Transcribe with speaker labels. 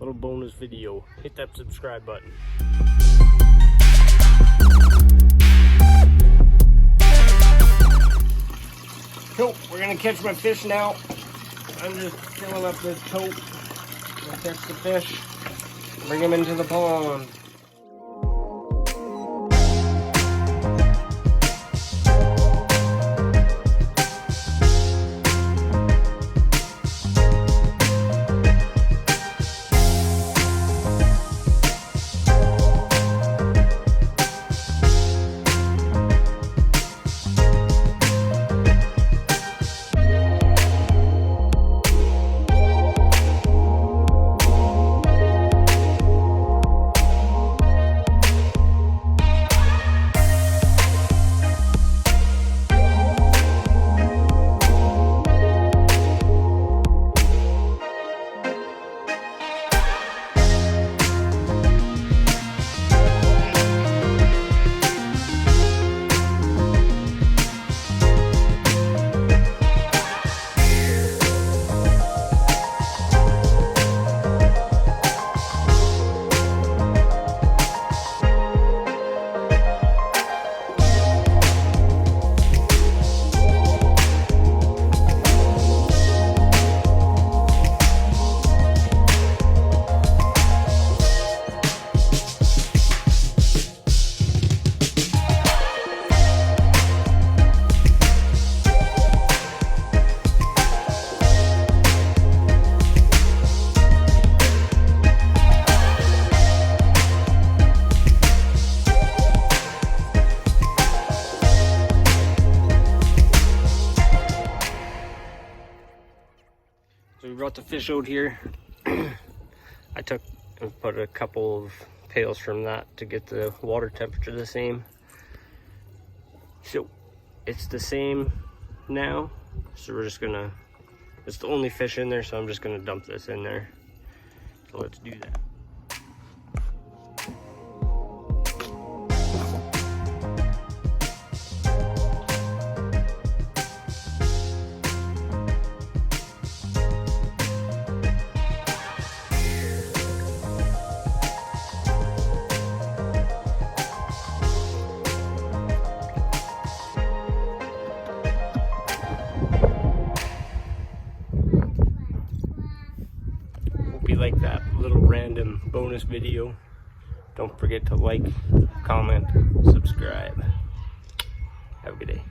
Speaker 1: little bonus video. Hit that subscribe button. So we're gonna catch my fish now. I'm just filling up this tote. Gonna catch the fish, bring them into the pond. So we brought the fish out here. I took and put a couple of pails from that to get the water temperature the same. So it's the same now. So we're just gonna, it's the only fish in there, so I'm just gonna dump this in there. So let's do that. Hope you like that little random bonus video. Don't forget to like, comment, subscribe. Have a good day.